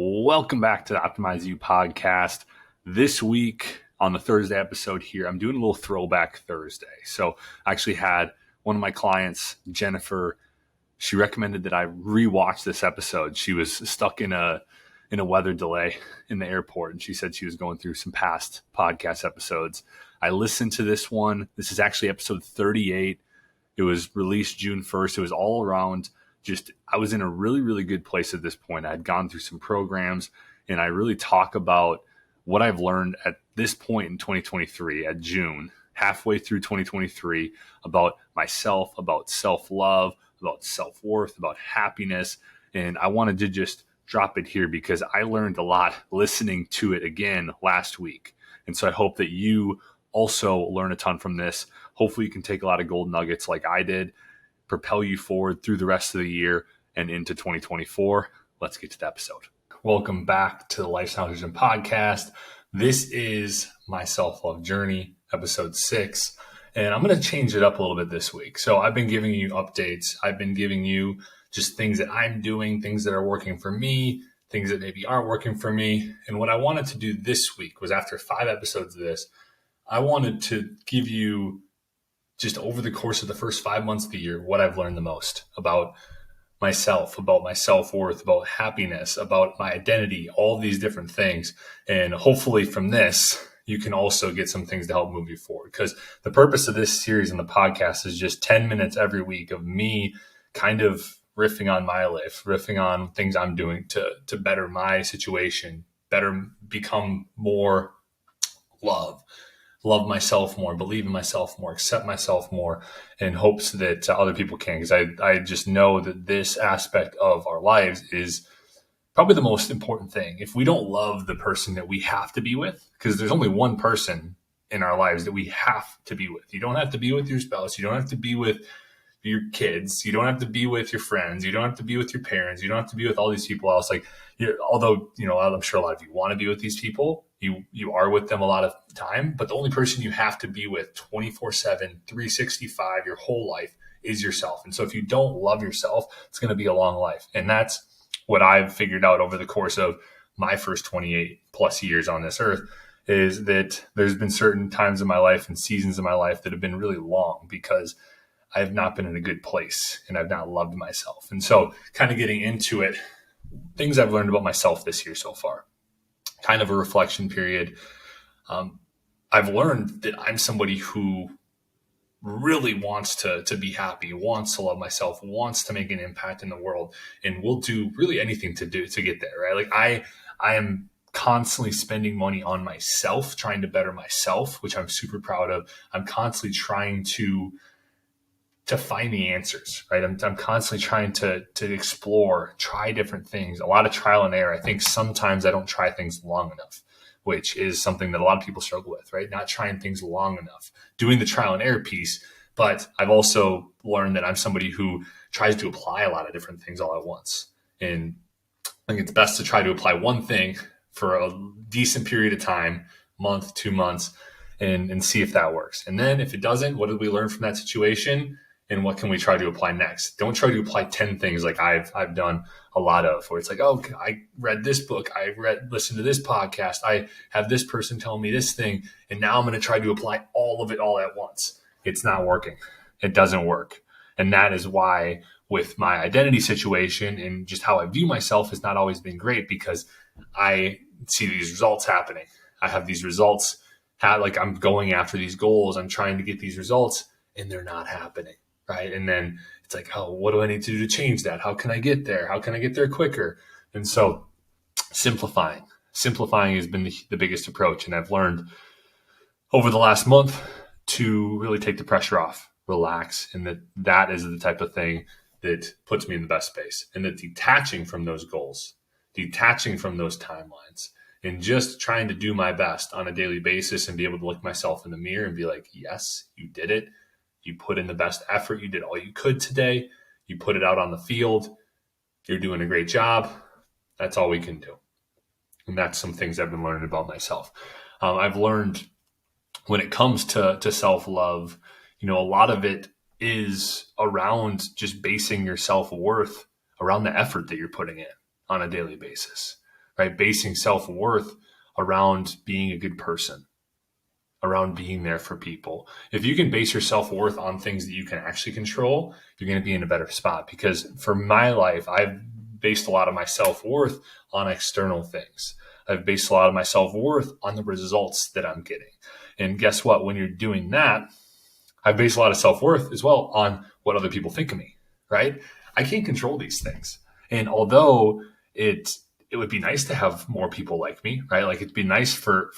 Welcome back to the Optimize You podcast. This week on the Thursday episode here, I'm doing a little throwback Thursday. So I actually had one of my clients, Jennifer, she recommended that I rewatch this episode. She was stuck in a weather delay in the airport, and she said she was going through some past podcast episodes. I listened to this one. This is actually episode 38. It was released June 1st. It was all around I was in a really, really good place at this point. I had gone through some programs, and I really talk about what I've learned at this point in 2023, at June, halfway through 2023, about myself, about self-love, about self-worth, about happiness. And I wanted to just drop it here because I learned a lot listening to it again last week. And so I hope that you also learn a ton from this. Hopefully you can take a lot of gold nuggets like I did, propel you forward through the rest of the year and into 2024. Let's get to the episode. Welcome back to the Lifestyle Vision Podcast. This is my self-love journey, episode 6. And I'm going to change it up a little bit this week. So I've been giving you updates. I've been giving you just things that I'm doing, things that are working for me, things that maybe aren't working for me. And what I wanted to do this week was, after 5 episodes of this, I wanted to give you, just over the course of the first 5 months of the year, what I've learned the most about myself, about my self-worth, about happiness, about my identity, all these different things. And hopefully from this, you can also get some things to help move you forward. Because the purpose of this series on the podcast is just 10 minutes every week of me kind of riffing on my life, riffing on things I'm doing to better my situation, better become more love myself more, believe in myself more, accept myself more, in hopes that other people can. Because I just know that this aspect of our lives is probably the most important thing. If we don't love the person that we have to be with, because there's only one person in our lives that we have to be with. You don't have to be with your spouse. You don't have to be with your kids. You don't have to be with your friends. You don't have to be with your parents. You don't have to be with all these people else. Although, I'm sure a lot of you want to be with these people. You are with them a lot of time, but the only person you have to be with 24/7, 365, your whole life is yourself. And so if you don't love yourself, it's going to be a long life. And that's what I've figured out over the course of my first 28 plus years on this earth, is that there's been certain times in my life and seasons in my life that have been really long because I've not been in a good place and I've not loved myself. And so kind of getting into it, things I've learned about myself this year so far, kind of a reflection period. I've learned that I'm somebody who really wants to be happy, wants to love myself, wants to make an impact in the world, and will do really anything to get there, right? Like I am constantly spending money on myself, trying to better myself, which I'm super proud of. I'm constantly trying to find the answers, right? I'm constantly trying to explore, try different things, a lot of trial and error. I think sometimes I don't try things long enough, which is something that a lot of people struggle with, right? Not trying things long enough, doing the trial and error piece. But I've also learned that I'm somebody who tries to apply a lot of different things all at once. And I think it's best to try to apply one thing for a decent period of time, month, 2 months, and see if that works. And then if it doesn't, what did we learn from that situation? And what can we try to apply next? Don't try to apply 10 things like I've done a lot of, where it's like, oh, I read this book, listened to this podcast, I have this person telling me this thing, and now I'm going to try to apply all of it all at once. It's not working. It doesn't work. And that is why with my identity situation and just how I view myself has not always been great, because I see these results happening. I have these results, I'm going after these goals, I'm trying to get these results, and they're not happening. Right. And then it's like, oh, what do I need to do to change that? How can I get there? How can I get there quicker? And so simplifying has been the biggest approach. And I've learned over the last month to really take the pressure off, relax. And that is the type of thing that puts me in the best space. And that detaching from those goals, detaching from those timelines, and just trying to do my best on a daily basis and be able to look myself in the mirror and be like, yes, you did it. You put in the best effort. You did all you could today. You put it out on the field. You're doing a great job. That's all we can do. And that's some things I've been learning about myself. I've learned when it comes to self-love, a lot of it is around just basing your self-worth around the effort that you're putting in on a daily basis, right? Basing self-worth around being a good person, around being there for people. If you can base your self-worth on things that you can actually control, you're going to be in a better spot. Because for my life, I've based a lot of my self-worth on external things. I've based a lot of my self-worth on the results that I'm getting. And guess what? When you're doing that, I've based a lot of self-worth as well on what other people think of me, right? I can't control these things. And although it would be nice to have more people like me, right? Like it'd be nice for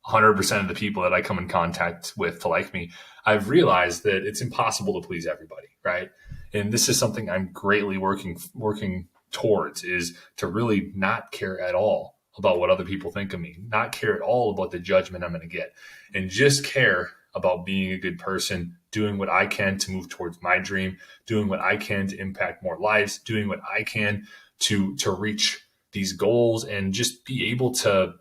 100% of the people that I come in contact with to like me. I've realized that it's impossible to please everybody, right? And this is something I'm greatly working towards, is to really not care at all about what other people think of me, not care at all about the judgment I'm going to get, and just care about being a good person, doing what I can to move towards my dream, doing what I can to impact more lives, doing what I can to reach these goals, and just be able to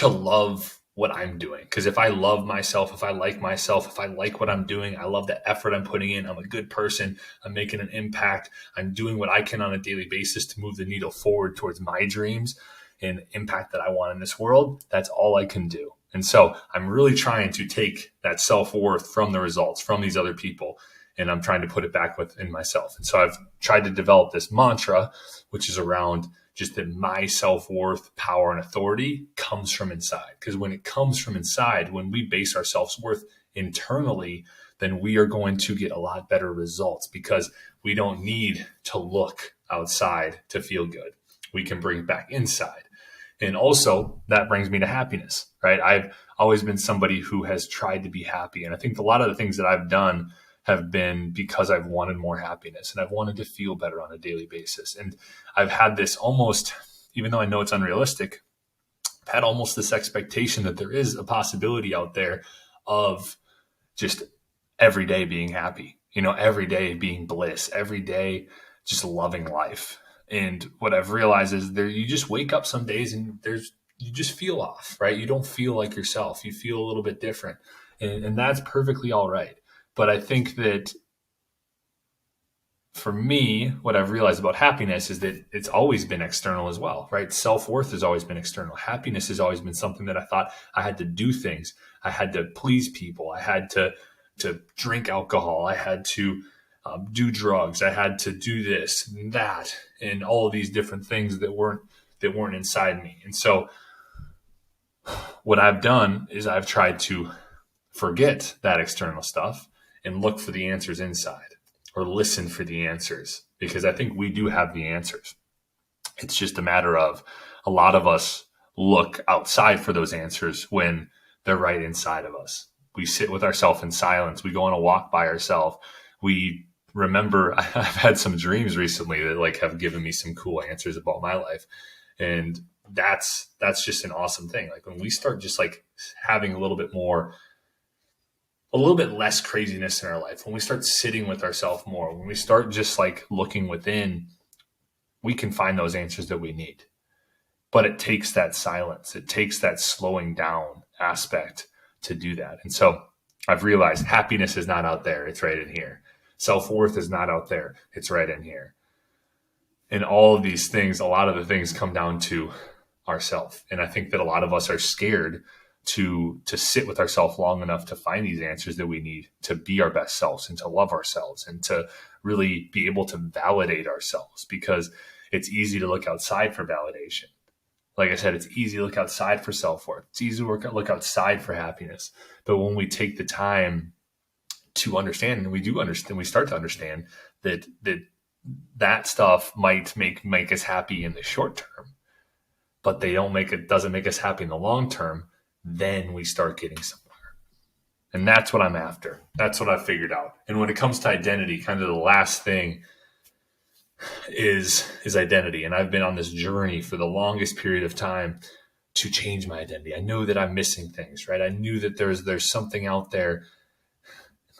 love what I'm doing. Because if I love myself, if I like myself, if I like what I'm doing, I love the effort I'm putting in, I'm a good person, I'm making an impact, I'm doing what I can on a daily basis to move the needle forward towards my dreams and impact that I want in this world, that's all I can do. And so I'm really trying to take that self-worth from the results, from these other people, and I'm trying to put it back within myself. And so I've tried to develop this mantra, which is around just that my self-worth, power, and authority comes from inside. Because when it comes from inside, when we base our self-worth internally, then we are going to get a lot better results, because we don't need to look outside to feel good. We can bring it back inside. And also that brings me to happiness, right? I've always been somebody who has tried to be happy. And I think a lot of the things that I've done have been because I've wanted more happiness and I've wanted to feel better on a daily basis. And I've had this almost, even though I know it's unrealistic, I've had almost this expectation that there is a possibility out there of just every day being happy, every day being bliss, every day just loving life. And what I've realized is you just wake up some days and you just feel off, right? You don't feel like yourself. You feel a little bit different, and that's perfectly all right. But I think that for me, what I've realized about happiness is that it's always been external as well, right? Self-worth has always been external. Happiness has always been something that I thought I had to do things. I had to please people. I had to drink alcohol. I had to do drugs. I had to do this and that, and all of these different things that weren't inside me. And so what I've done is I've tried to forget that external stuff and look for the answers inside, or listen for the answers, because I think we do have the answers. It's just a matter of a lot of us look outside for those answers when they're right inside of us. We sit with ourselves in silence. We go on a walk by ourselves. We remember, I've had some dreams recently that have given me some cool answers about my life. And that's just an awesome thing. Like when we start just having a little bit less craziness in our life, when we start sitting with ourselves more, when we start just looking within, we can find those answers that we need. But it takes that silence. It takes that slowing down aspect to do that. And so I've realized happiness is not out there. It's right in here. Self-worth is not out there. It's right in here. And all of these things, a lot of the things come down to ourself. And I think that a lot of us are scared to sit with ourselves long enough to find these answers that we need to be our best selves and to love ourselves and to really be able to validate ourselves, because it's easy to look outside for validation. Like I said, it's easy to look outside for self-worth. It's easy to look outside for happiness. But when we take the time to understand, and we do understand, we start to understand that stuff might make us happy in the short term, but doesn't make us happy in the long term, then we start getting somewhere. And that's what I'm after. That's what I've figured out. And when it comes to identity, kind of the last thing is identity. And I've been on this journey for the longest period of time to change my identity. I know that I'm missing things, right? I knew that there's something out there.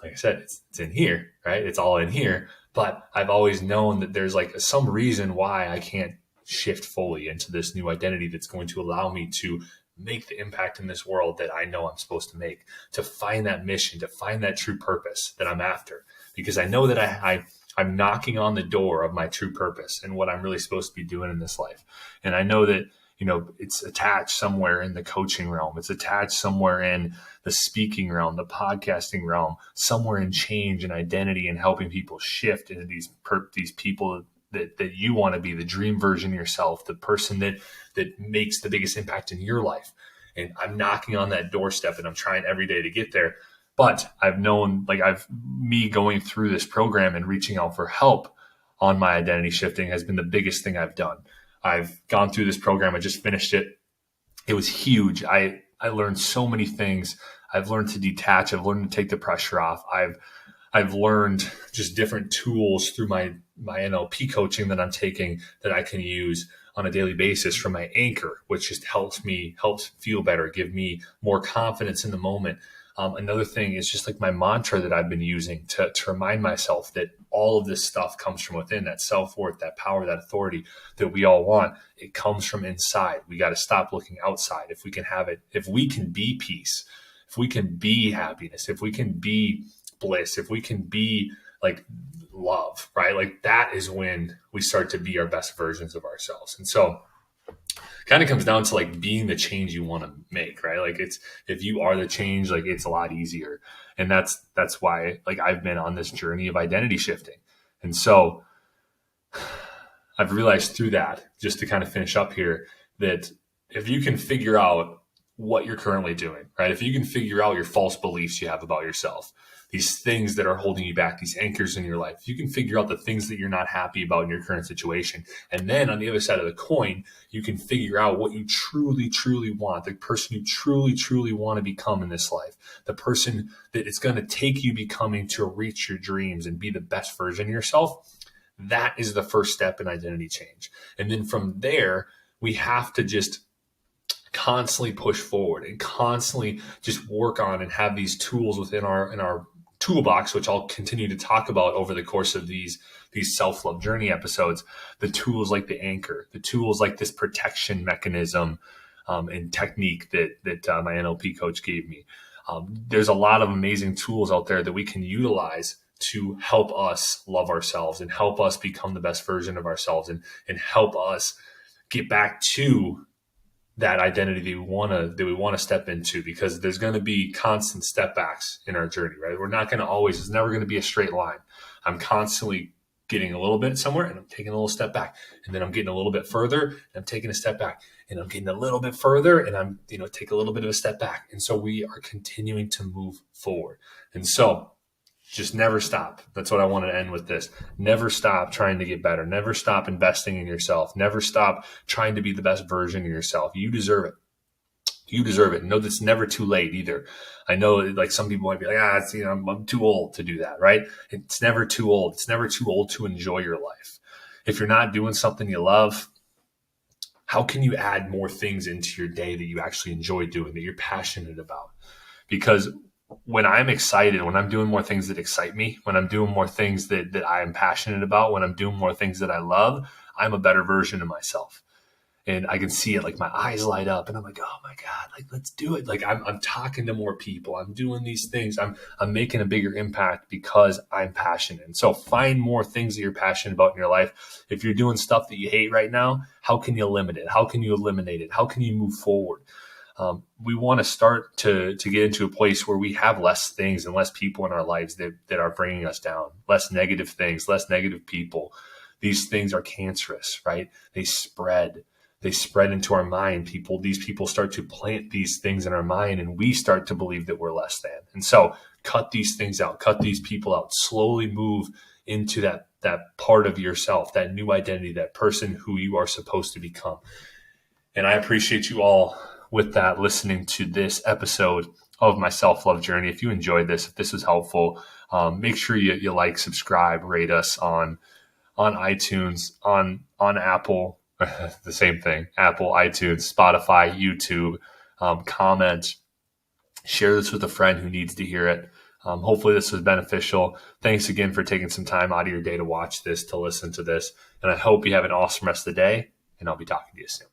Like I said, it's in here, right? It's all in here. But I've always known that there's some reason why I can't shift fully into this new identity that's going to allow me to make the impact in this world that I know I'm supposed to make, to find that mission, to find that true purpose that I'm after. Because I know that I I'm knocking on the door of my true purpose and what I'm really supposed to be doing in this life. And I know that, it's attached somewhere in the coaching realm. It's attached somewhere in the speaking realm, the podcasting realm, somewhere in change and identity and helping people shift into these people that you want to be, the dream version of yourself, the person that makes the biggest impact in your life. And I'm knocking on that doorstep and I'm trying every day to get there. But I've known, me going through this program and reaching out for help on my identity shifting has been the biggest thing I've done. I've gone through this program. I just finished it. It was huge. I learned so many things. I've learned to detach. I've learned to take the pressure off. I've learned just different tools through my NLP coaching that I'm taking that I can use on a daily basis from my anchor, which just helps feel better, give me more confidence in the moment. Another thing is just like my mantra that I've been using to remind myself that all of this stuff comes from within, that self-worth, that power, that authority that we all want. It comes from inside. We got to stop looking outside. If we can have it, if we can be peace, if we can be happiness, if we can be bliss, if we can be love, right? That is when we start to be our best versions of ourselves. And so kind of comes down to being the change you want to make, right? It's, if you are the change, it's a lot easier. And that's why I've been on this journey of identity shifting. And so I've realized through that, just to kind of finish up here, that if you can figure out what you're currently doing, right? If you can figure out your false beliefs you have about yourself, these things that are holding you back, these anchors in your life, you can figure out the things that you're not happy about in your current situation. And then on the other side of the coin, you can figure out what you truly, truly want, the person you truly, truly want to become in this life, the person that it's going to take you becoming to reach your dreams and be the best version of yourself. That is the first step in identity change. And then from there, we have to just constantly push forward and constantly just work on and have these tools within our toolbox, which I'll continue to talk about over the course of these self-love journey episodes. The tools like the anchor, the tools like this protection mechanism and technique that my NLP coach gave me. There's a lot of amazing tools out there that we can utilize to help us love ourselves and help us become the best version of ourselves and help us get back to that identity that we want to step into, because there's going to be constant step backs in our journey, right? We're not going to always, it's never going to be a straight line. I'm constantly getting a little bit somewhere and I'm taking a little step back, and then I'm getting a little bit further and I'm taking a step back, and I'm getting a little bit further and I'm, take a little bit of a step back. And so we are continuing to move forward. And so just never stop. That's what I want to end with this. Never stop trying to get better. Never stop investing in yourself. Never stop trying to be the best version of yourself. You deserve it. You deserve it. Know that's never too late either. I know some people might be like, I'm too old to do that, right? It's never too old. It's never too old to enjoy your life. If you're not doing something you love, how can you add more things into your day that you actually enjoy doing, that you're passionate about? Because when I'm excited, when I'm doing more things that excite me, when I'm doing more things that I am passionate about, when I'm doing more things that I love, I'm a better version of myself. And I can see it, my eyes light up and I'm like, oh my God, let's do it. I'm talking to more people. I'm doing these things. I'm making a bigger impact because I'm passionate. And so find more things that you're passionate about in your life. If you're doing stuff that you hate right now, how can you limit it? How can you eliminate it? How can you move forward? We want to start to get into a place where we have less things and less people in our lives that are bringing us down, less negative things, less negative people. These things are cancerous, right? They spread into our mind. These people start to plant these things in our mind, and we start to believe that we're less than. And so cut these things out, cut these people out, slowly move into that part of yourself, that new identity, that person who you are supposed to become. And I appreciate you all with that, listening to this episode of my self-love journey. If you enjoyed this, if this was helpful, make sure you like, subscribe, rate us on iTunes, on Apple, the same thing, Apple, iTunes, Spotify, YouTube, comment, share this with a friend who needs to hear it. Hopefully this was beneficial. Thanks again for taking some time out of your day to watch this, to listen to this. And I hope you have an awesome rest of the day, and I'll be talking to you soon.